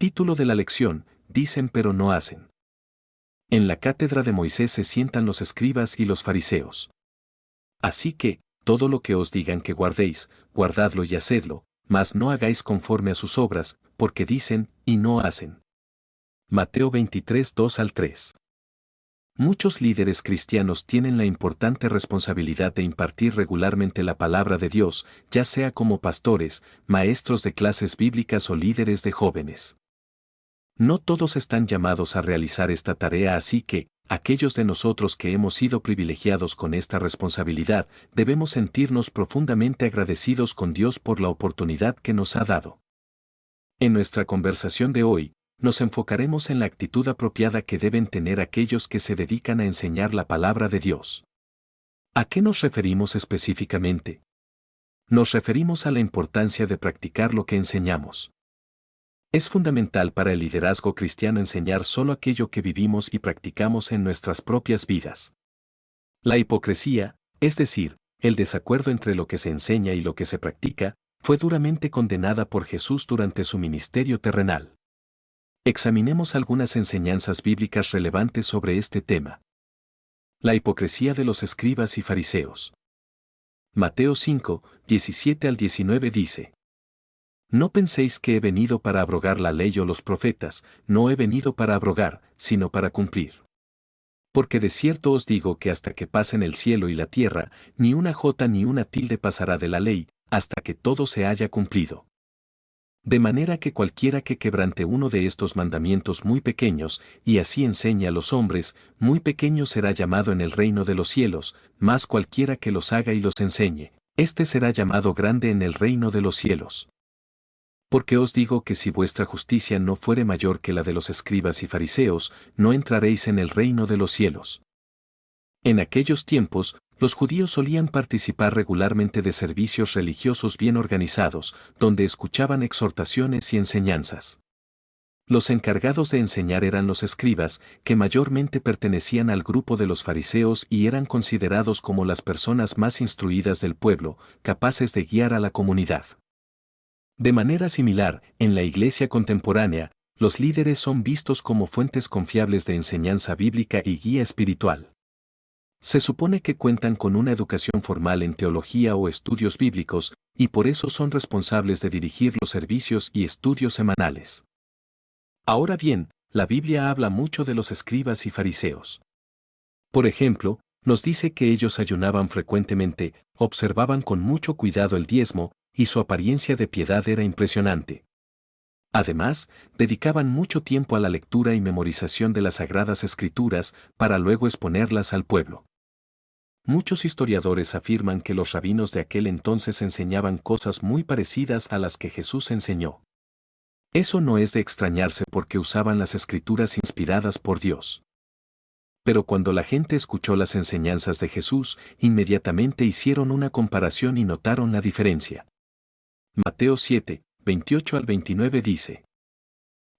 Título de la lección: dicen pero no hacen. En la cátedra de Moisés se sientan los escribas y los fariseos. Así que, todo lo que os digan que guardéis, guardadlo y hacedlo, mas no hagáis conforme a sus obras, porque dicen y no hacen. Mateo 23, 2-3. Muchos líderes cristianos tienen la importante responsabilidad de impartir regularmente la palabra de Dios, ya sea como pastores, maestros de clases bíblicas o líderes de jóvenes. No todos están llamados a realizar esta tarea, así que, aquellos de nosotros que hemos sido privilegiados con esta responsabilidad, debemos sentirnos profundamente agradecidos con Dios por la oportunidad que nos ha dado. En nuestra conversación de hoy, nos enfocaremos en la actitud apropiada que deben tener aquellos que se dedican a enseñar la palabra de Dios. ¿A qué nos referimos específicamente? Nos referimos a la importancia de practicar lo que enseñamos. Es fundamental para el liderazgo cristiano enseñar solo aquello que vivimos y practicamos en nuestras propias vidas. La hipocresía, es decir, el desacuerdo entre lo que se enseña y lo que se practica, fue duramente condenada por Jesús durante su ministerio terrenal. Examinemos algunas enseñanzas bíblicas relevantes sobre este tema. La hipocresía de los escribas y fariseos. Mateo 5, 17-19 dice: No penséis que he venido para abrogar la ley o los profetas, no he venido para abrogar, sino para cumplir. Porque de cierto os digo que hasta que pasen el cielo y la tierra, ni una jota ni una tilde pasará de la ley, hasta que todo se haya cumplido. De manera que cualquiera que quebrante uno de estos mandamientos muy pequeños, y así enseñe a los hombres, muy pequeño será llamado en el reino de los cielos, mas cualquiera que los haga y los enseñe, éste será llamado grande en el reino de los cielos. Porque os digo que si vuestra justicia no fuere mayor que la de los escribas y fariseos, no entraréis en el reino de los cielos. En aquellos tiempos, los judíos solían participar regularmente de servicios religiosos bien organizados, donde escuchaban exhortaciones y enseñanzas. Los encargados de enseñar eran los escribas, que mayormente pertenecían al grupo de los fariseos y eran considerados como las personas más instruidas del pueblo, capaces de guiar a la comunidad. De manera similar, en la iglesia contemporánea, los líderes son vistos como fuentes confiables de enseñanza bíblica y guía espiritual. Se supone que cuentan con una educación formal en teología o estudios bíblicos, y por eso son responsables de dirigir los servicios y estudios semanales. Ahora bien, la Biblia habla mucho de los escribas y fariseos. Por ejemplo, nos dice que ellos ayunaban frecuentemente, observaban con mucho cuidado el diezmo, y su apariencia de piedad era impresionante. Además, dedicaban mucho tiempo a la lectura y memorización de las Sagradas Escrituras, para luego exponerlas al pueblo. Muchos historiadores afirman que los rabinos de aquel entonces enseñaban cosas muy parecidas a las que Jesús enseñó. Eso no es de extrañarse porque usaban las Escrituras inspiradas por Dios. Pero cuando la gente escuchó las enseñanzas de Jesús, inmediatamente hicieron una comparación y notaron la diferencia. Mateo 7, 28-29 dice: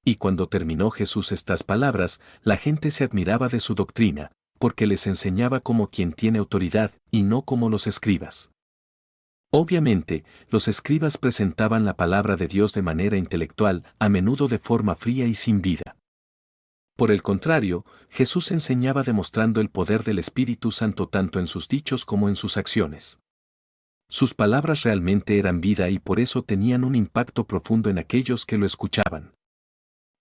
Y cuando terminó Jesús estas palabras, la gente se admiraba de su doctrina, porque les enseñaba como quien tiene autoridad, y no como los escribas. Obviamente, los escribas presentaban la palabra de Dios de manera intelectual, a menudo de forma fría y sin vida. Por el contrario, Jesús enseñaba demostrando el poder del Espíritu Santo tanto en sus dichos como en sus acciones. Sus palabras realmente eran vida y por eso tenían un impacto profundo en aquellos que lo escuchaban.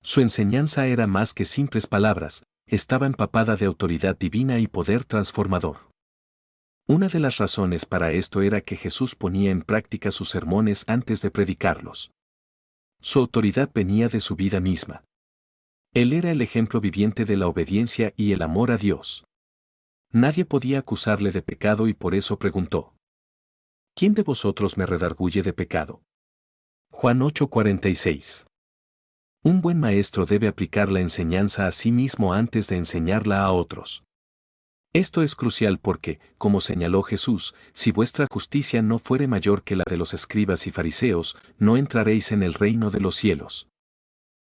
Su enseñanza era más que simples palabras, estaba empapada de autoridad divina y poder transformador. Una de las razones para esto era que Jesús ponía en práctica sus sermones antes de predicarlos. Su autoridad venía de su vida misma. Él era el ejemplo viviente de la obediencia y el amor a Dios. Nadie podía acusarle de pecado y por eso preguntó: ¿Quién de vosotros me redarguye de pecado? Juan 8:46. Un buen maestro debe aplicar la enseñanza a sí mismo antes de enseñarla a otros. Esto es crucial porque, como señaló Jesús, si vuestra justicia no fuere mayor que la de los escribas y fariseos, no entraréis en el reino de los cielos.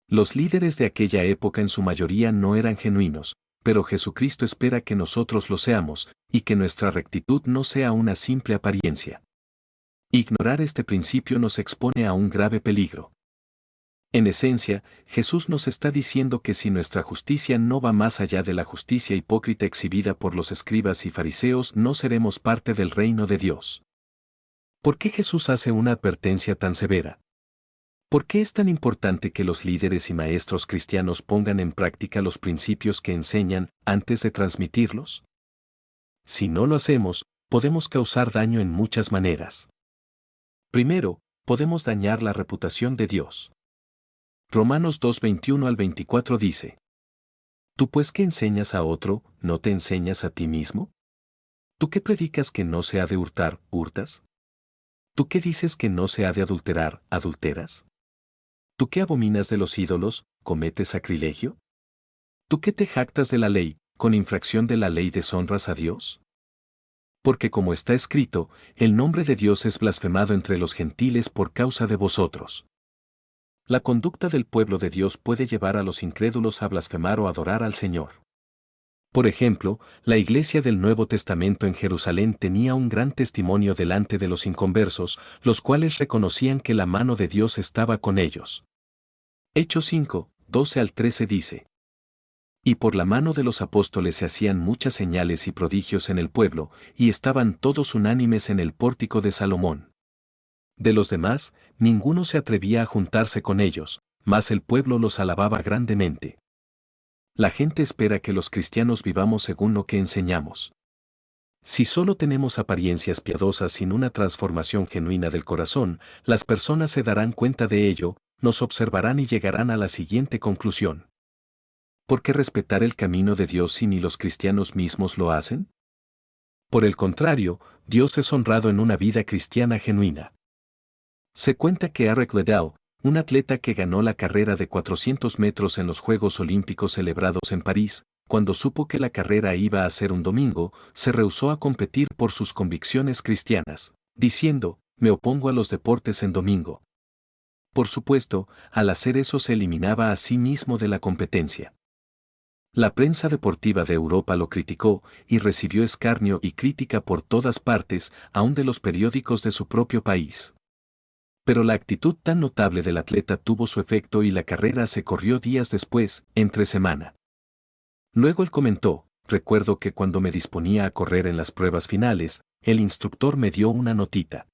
Los líderes de aquella época en su mayoría no eran genuinos, pero Jesucristo espera que nosotros lo seamos, y que nuestra rectitud no sea una simple apariencia. Ignorar este principio nos expone a un grave peligro. En esencia, Jesús nos está diciendo que si nuestra justicia no va más allá de la justicia hipócrita exhibida por los escribas y fariseos, no seremos parte del reino de Dios. ¿Por qué Jesús hace una advertencia tan severa? ¿Por qué es tan importante que los líderes y maestros cristianos pongan en práctica los principios que enseñan antes de transmitirlos? Si no lo hacemos, podemos causar daño en muchas maneras. Primero, podemos dañar la reputación de Dios. Romanos 2:21 al 24 dice: ¿Tú pues que enseñas a otro, no te enseñas a ti mismo? ¿Tú que predicas que no se ha de hurtar, hurtas? ¿Tú que dices que no se ha de adulterar, adulteras? ¿Tú que abominas de los ídolos, cometes sacrilegio? ¿Tú que te jactas de la ley, con infracción de la ley deshonras a Dios? Porque como está escrito, el nombre de Dios es blasfemado entre los gentiles por causa de vosotros. La conducta del pueblo de Dios puede llevar a los incrédulos a blasfemar o adorar al Señor. Por ejemplo, la iglesia del Nuevo Testamento en Jerusalén tenía un gran testimonio delante de los inconversos, los cuales reconocían que la mano de Dios estaba con ellos. Hechos 5, 12 al 13 dice: Y por la mano de los apóstoles se hacían muchas señales y prodigios en el pueblo, y estaban todos unánimes en el pórtico de Salomón. De los demás, ninguno se atrevía a juntarse con ellos, mas el pueblo los alababa grandemente. La gente espera que los cristianos vivamos según lo que enseñamos. Si solo tenemos apariencias piadosas sin una transformación genuina del corazón, las personas se darán cuenta de ello, nos observarán y llegarán a la siguiente conclusión: ¿por qué respetar el camino de Dios si ni los cristianos mismos lo hacen? Por el contrario, Dios es honrado en una vida cristiana genuina. Se cuenta que Eric Liddell, un atleta que ganó la carrera de 400 metros en los Juegos Olímpicos celebrados en París, cuando supo que la carrera iba a ser un domingo, se rehusó a competir por sus convicciones cristianas, diciendo: me opongo a los deportes en domingo. Por supuesto, al hacer eso se eliminaba a sí mismo de la competencia. La prensa deportiva de Europa lo criticó y recibió escarnio y crítica por todas partes, aun de los periódicos de su propio país. Pero la actitud tan notable del atleta tuvo su efecto y la carrera se corrió días después, entre semana. Luego él comentó: recuerdo que cuando me disponía a correr en las pruebas finales, el instructor me dio una notita.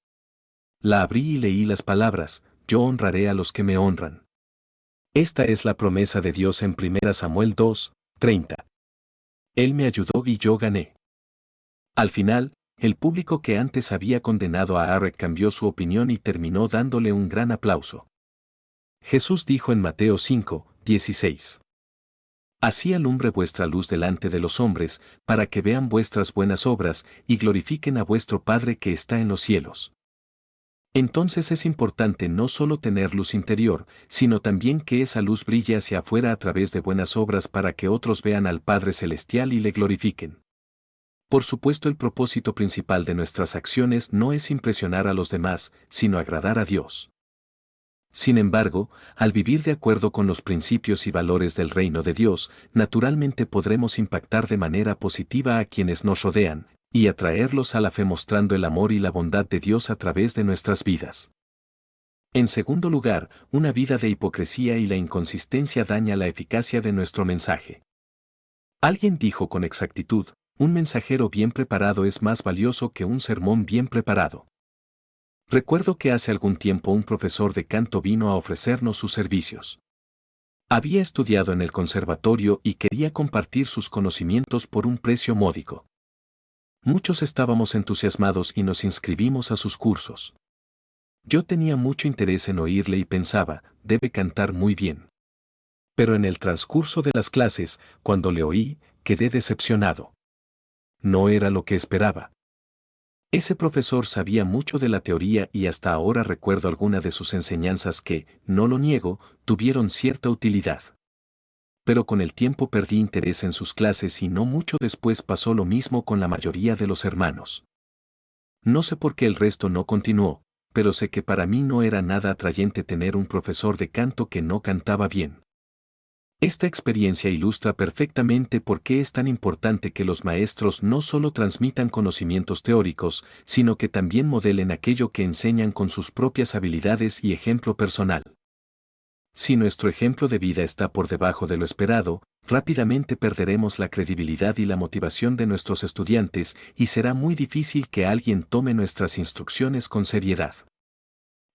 La abrí y leí las palabras: yo honraré a los que me honran. Esta es la promesa de Dios en 1 Samuel 2, 30. Él me ayudó y yo gané. Al final, el público que antes había condenado a Eric cambió su opinión y terminó dándole un gran aplauso. Jesús dijo en Mateo 5, 16: Así alumbre vuestra luz delante de los hombres, para que vean vuestras buenas obras y glorifiquen a vuestro Padre que está en los cielos. Entonces es importante no solo tener luz interior, sino también que esa luz brille hacia afuera a través de buenas obras para que otros vean al Padre Celestial y le glorifiquen. Por supuesto, el propósito principal de nuestras acciones no es impresionar a los demás, sino agradar a Dios. Sin embargo, al vivir de acuerdo con los principios y valores del reino de Dios, naturalmente podremos impactar de manera positiva a quienes nos rodean, y atraerlos a la fe mostrando el amor y la bondad de Dios a través de nuestras vidas. En segundo lugar, una vida de hipocresía y la inconsistencia daña la eficacia de nuestro mensaje. Alguien dijo con exactitud: un mensajero bien preparado es más valioso que un sermón bien preparado. Recuerdo que hace algún tiempo un profesor de canto vino a ofrecernos sus servicios. Había estudiado en el conservatorio y quería compartir sus conocimientos por un precio módico. Muchos estábamos entusiasmados y nos inscribimos a sus cursos. Yo tenía mucho interés en oírle y pensaba: debe cantar muy bien. Pero en el transcurso de las clases, cuando le oí, quedé decepcionado. No era lo que esperaba. Ese profesor sabía mucho de la teoría y hasta ahora recuerdo alguna de sus enseñanzas que, no lo niego, tuvieron cierta utilidad. Pero con el tiempo perdí interés en sus clases y no mucho después pasó lo mismo con la mayoría de los hermanos. No sé por qué el resto no continuó, pero sé que para mí no era nada atrayente tener un profesor de canto que no cantaba bien. Esta experiencia ilustra perfectamente por qué es tan importante que los maestros no solo transmitan conocimientos teóricos, sino que también modelen aquello que enseñan con sus propias habilidades y ejemplo personal. Si nuestro ejemplo de vida está por debajo de lo esperado, rápidamente perderemos la credibilidad y la motivación de nuestros estudiantes y será muy difícil que alguien tome nuestras instrucciones con seriedad.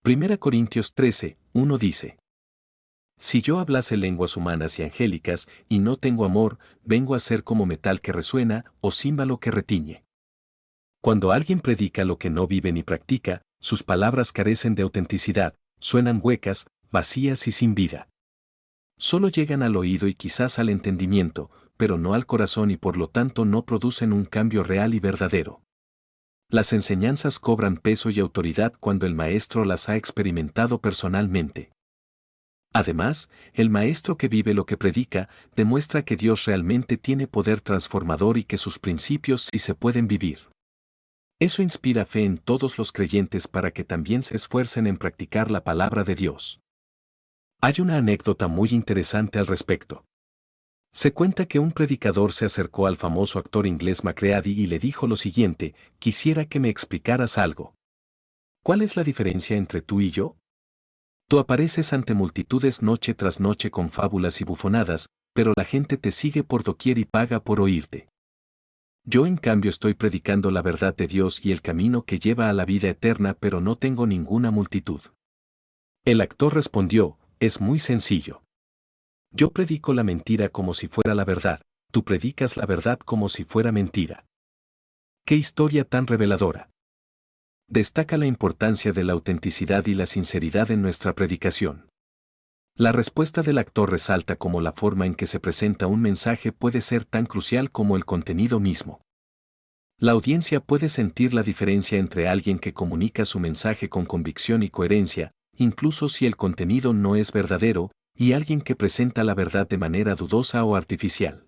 1 Corintios 13, 1 dice: Si yo hablase lenguas humanas y angélicas y no tengo amor, vengo a ser como metal que resuena o címbalo que retiñe. Cuando alguien predica lo que no vive ni practica, sus palabras carecen de autenticidad, suenan huecas, vacías y sin vida. Solo llegan al oído y quizás al entendimiento, pero no al corazón y por lo tanto no producen un cambio real y verdadero. Las enseñanzas cobran peso y autoridad cuando el maestro las ha experimentado personalmente. Además, el maestro que vive lo que predica demuestra que Dios realmente tiene poder transformador y que sus principios sí se pueden vivir. Eso inspira fe en todos los creyentes para que también se esfuercen en practicar la palabra de Dios. Hay una anécdota muy interesante al respecto. Se cuenta que un predicador se acercó al famoso actor inglés Macready y le dijo lo siguiente: quisiera que me explicaras algo. ¿Cuál es la diferencia entre tú y yo? Tú apareces ante multitudes noche tras noche con fábulas y bufonadas, pero la gente te sigue por doquier y paga por oírte. Yo en cambio estoy predicando la verdad de Dios y el camino que lleva a la vida eterna, pero no tengo ninguna multitud. El actor respondió: es muy sencillo. Yo predico la mentira como si fuera la verdad, tú predicas la verdad como si fuera mentira. ¡Qué historia tan reveladora! Destaca la importancia de la autenticidad y la sinceridad en nuestra predicación. La respuesta del actor resalta cómo la forma en que se presenta un mensaje puede ser tan crucial como el contenido mismo. La audiencia puede sentir la diferencia entre alguien que comunica su mensaje con convicción y coherencia, incluso si el contenido no es verdadero, y alguien que presenta la verdad de manera dudosa o artificial.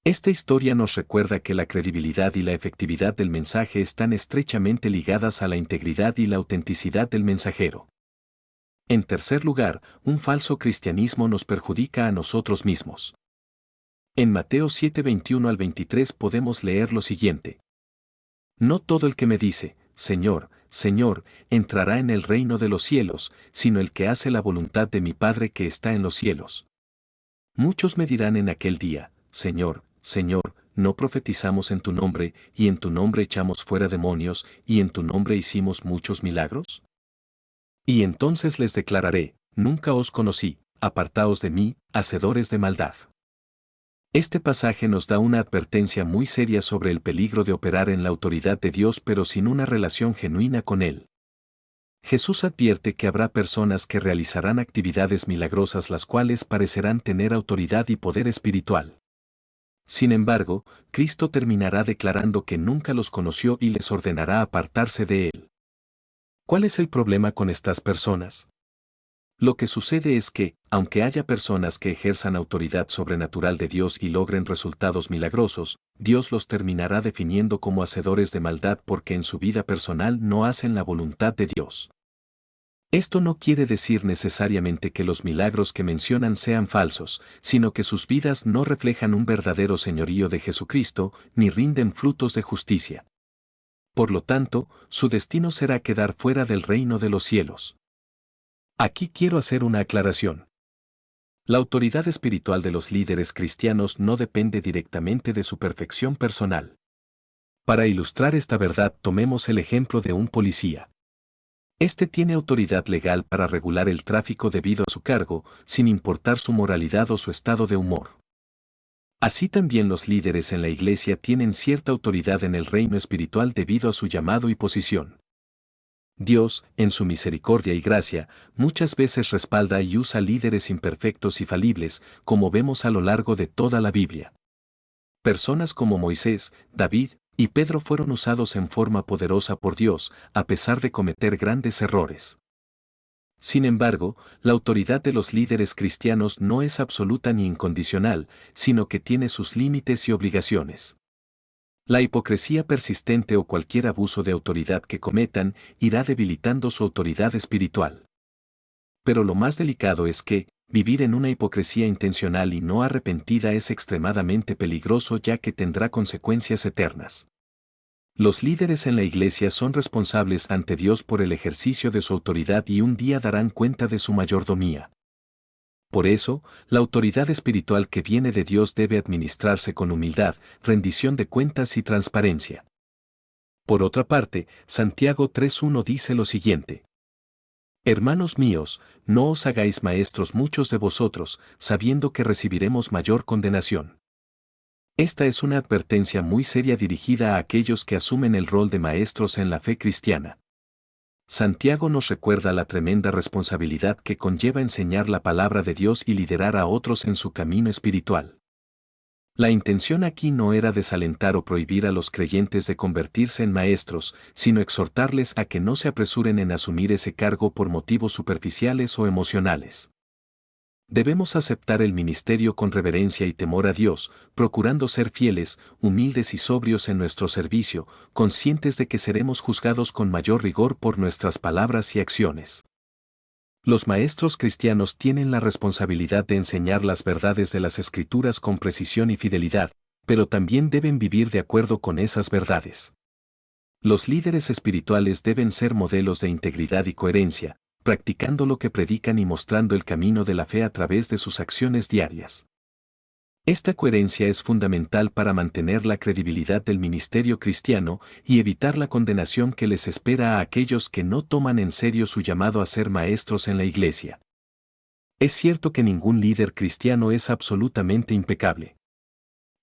Esta historia nos recuerda que la credibilidad y la efectividad del mensaje están estrechamente ligadas a la integridad y la autenticidad del mensajero. En tercer lugar, un falso cristianismo nos perjudica a nosotros mismos. En Mateo 7:21 al 23 podemos leer lo siguiente: No todo el que me dice, Señor, Señor, entrará en el reino de los cielos, sino el que hace la voluntad de mi Padre que está en los cielos. Muchos me dirán en aquel día: Señor, Señor, ¿no profetizamos en tu nombre, y en tu nombre echamos fuera demonios, y en tu nombre hicimos muchos milagros? Y entonces les declararé: nunca os conocí, apartaos de mí, hacedores de maldad. Este pasaje nos da una advertencia muy seria sobre el peligro de operar en la autoridad de Dios pero sin una relación genuina con Él. Jesús advierte que habrá personas que realizarán actividades milagrosas las cuales parecerán tener autoridad y poder espiritual. Sin embargo, Cristo terminará declarando que nunca los conoció y les ordenará apartarse de Él. ¿Cuál es el problema con estas personas? Lo que sucede es que, aunque haya personas que ejerzan autoridad sobrenatural de Dios y logren resultados milagrosos, Dios los terminará definiendo como hacedores de maldad porque en su vida personal no hacen la voluntad de Dios. Esto no quiere decir necesariamente que los milagros que mencionan sean falsos, sino que sus vidas no reflejan un verdadero señorío de Jesucristo, ni rinden frutos de justicia. Por lo tanto, su destino será quedar fuera del reino de los cielos. Aquí quiero hacer una aclaración. La autoridad espiritual de los líderes cristianos no depende directamente de su perfección personal. Para ilustrar esta verdad, tomemos el ejemplo de un policía. Este tiene autoridad legal para regular el tráfico debido a su cargo, sin importar su moralidad o su estado de humor. Así también los líderes en la iglesia tienen cierta autoridad en el reino espiritual debido a su llamado y posición. Dios, en su misericordia y gracia, muchas veces respalda y usa líderes imperfectos y falibles, como vemos a lo largo de toda la Biblia. Personas como Moisés, David y Pedro fueron usados en forma poderosa por Dios, a pesar de cometer grandes errores. Sin embargo, la autoridad de los líderes cristianos no es absoluta ni incondicional, sino que tiene sus límites y obligaciones. La hipocresía persistente o cualquier abuso de autoridad que cometan irá debilitando su autoridad espiritual. Pero lo más delicado es que, vivir en una hipocresía intencional y no arrepentida es extremadamente peligroso ya que tendrá consecuencias eternas. Los líderes en la iglesia son responsables ante Dios por el ejercicio de su autoridad y un día darán cuenta de su mayordomía. Por eso, la autoridad espiritual que viene de Dios debe administrarse con humildad, rendición de cuentas y transparencia. Por otra parte, Santiago 3:1 dice lo siguiente: Hermanos míos, no os hagáis maestros muchos de vosotros, sabiendo que recibiremos mayor condenación. Esta es una advertencia muy seria dirigida a aquellos que asumen el rol de maestros en la fe cristiana. Santiago nos recuerda la tremenda responsabilidad que conlleva enseñar la palabra de Dios y liderar a otros en su camino espiritual. La intención aquí no era desalentar o prohibir a los creyentes de convertirse en maestros, sino exhortarles a que no se apresuren en asumir ese cargo por motivos superficiales o emocionales. Debemos aceptar el ministerio con reverencia y temor a Dios, procurando ser fieles, humildes y sobrios en nuestro servicio, conscientes de que seremos juzgados con mayor rigor por nuestras palabras y acciones. Los maestros cristianos tienen la responsabilidad de enseñar las verdades de las Escrituras con precisión y fidelidad, pero también deben vivir de acuerdo con esas verdades. Los líderes espirituales deben ser modelos de integridad y coherencia, practicando lo que predican y mostrando el camino de la fe a través de sus acciones diarias. Esta coherencia es fundamental para mantener la credibilidad del ministerio cristiano y evitar la condenación que les espera a aquellos que no toman en serio su llamado a ser maestros en la iglesia. Es cierto que ningún líder cristiano es absolutamente impecable.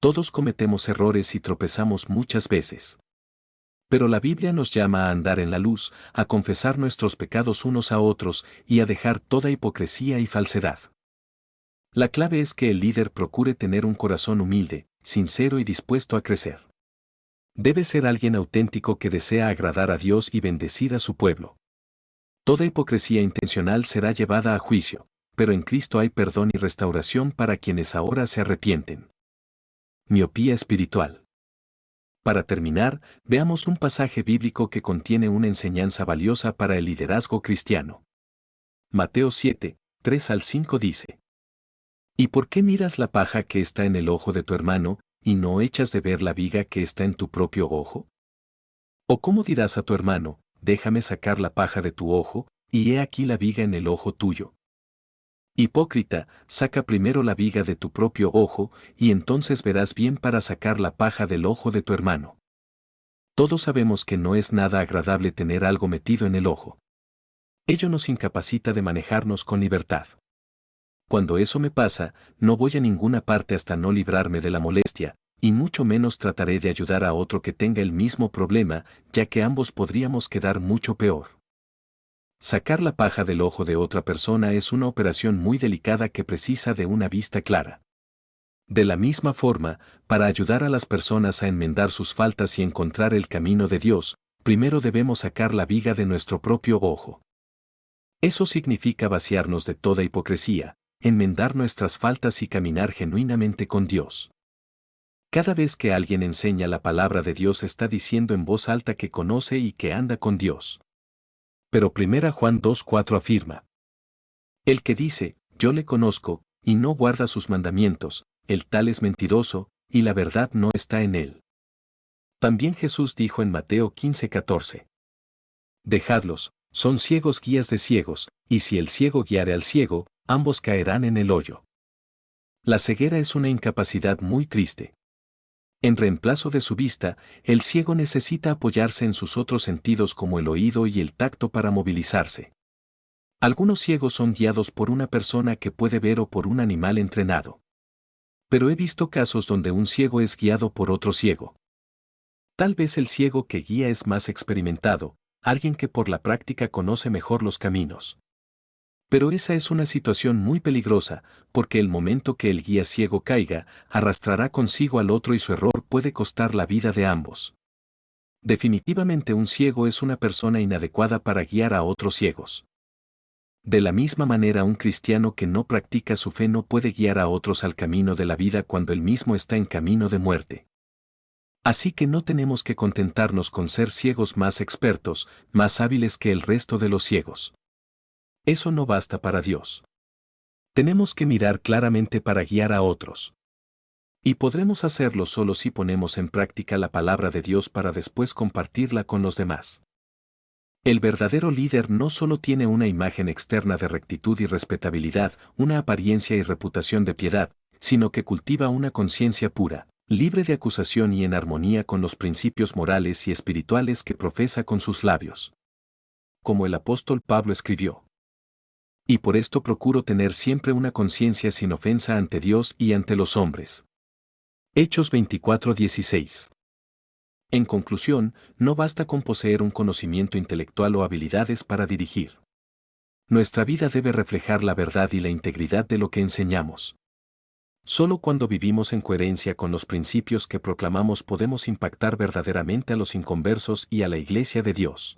Todos cometemos errores y tropezamos muchas veces. Pero la Biblia nos llama a andar en la luz, a confesar nuestros pecados unos a otros y a dejar toda hipocresía y falsedad. La clave es que el líder procure tener un corazón humilde, sincero y dispuesto a crecer. Debe ser alguien auténtico que desea agradar a Dios y bendecir a su pueblo. Toda hipocresía intencional será llevada a juicio, pero en Cristo hay perdón y restauración para quienes ahora se arrepienten. Miopía espiritual. Para terminar, veamos un pasaje bíblico que contiene una enseñanza valiosa para el liderazgo cristiano. Mateo 7, 3 al 5 dice: ¿Y por qué miras la paja que está en el ojo de tu hermano, y no echas de ver la viga que está en tu propio ojo? ¿O cómo dirás a tu hermano, déjame sacar la paja de tu ojo, y he aquí la viga en el ojo tuyo? Hipócrita, saca primero la viga de tu propio ojo, y entonces verás bien para sacar la paja del ojo de tu hermano. Todos sabemos que no es nada agradable tener algo metido en el ojo. Ello nos incapacita de manejarnos con libertad. Cuando eso me pasa, no voy a ninguna parte hasta no librarme de la molestia, y mucho menos trataré de ayudar a otro que tenga el mismo problema, ya que ambos podríamos quedar mucho peor. Sacar la paja del ojo de otra persona es una operación muy delicada que precisa de una vista clara. De la misma forma, para ayudar a las personas a enmendar sus faltas y encontrar el camino de Dios, primero debemos sacar la viga de nuestro propio ojo. Eso significa vaciarnos de toda hipocresía, enmendar nuestras faltas y caminar genuinamente con Dios. Cada vez que alguien enseña la palabra de Dios está diciendo en voz alta que conoce y que anda con Dios. Pero 1 Juan 2:4 afirma: El que dice, yo le conozco, y no guarda sus mandamientos, el tal es mentiroso, y la verdad no está en él. También Jesús dijo en Mateo 15:14: Dejadlos, son ciegos guías de ciegos, y si el ciego guiare al ciego, ambos caerán en el hoyo. La ceguera es una incapacidad muy triste. En reemplazo de su vista, el ciego necesita apoyarse en sus otros sentidos como el oído y el tacto para movilizarse. Algunos ciegos son guiados por una persona que puede ver o por un animal entrenado. Pero he visto casos donde un ciego es guiado por otro ciego. Tal vez el ciego que guía es más experimentado, alguien que por la práctica conoce mejor los caminos. Pero esa es una situación muy peligrosa, porque el momento que el guía ciego caiga, arrastrará consigo al otro y su error puede costar la vida de ambos. Definitivamente un ciego es una persona inadecuada para guiar a otros ciegos. De la misma manera un cristiano que no practica su fe no puede guiar a otros al camino de la vida cuando él mismo está en camino de muerte. Así que no tenemos que contentarnos con ser ciegos más expertos, más hábiles que el resto de los ciegos. Eso no basta para Dios. Tenemos que mirar claramente para guiar a otros. Y podremos hacerlo solo si ponemos en práctica la palabra de Dios para después compartirla con los demás. El verdadero líder no solo tiene una imagen externa de rectitud y respetabilidad, una apariencia y reputación de piedad, sino que cultiva una conciencia pura, libre de acusación y en armonía con los principios morales y espirituales que profesa con sus labios. Como el apóstol Pablo escribió. Y por esto procuro tener siempre una conciencia sin ofensa ante Dios y ante los hombres. Hechos 24:16. En conclusión, no basta con poseer un conocimiento intelectual o habilidades para dirigir. Nuestra vida debe reflejar la verdad y la integridad de lo que enseñamos. Solo cuando vivimos en coherencia con los principios que proclamamos podemos impactar verdaderamente a los inconversos y a la Iglesia de Dios.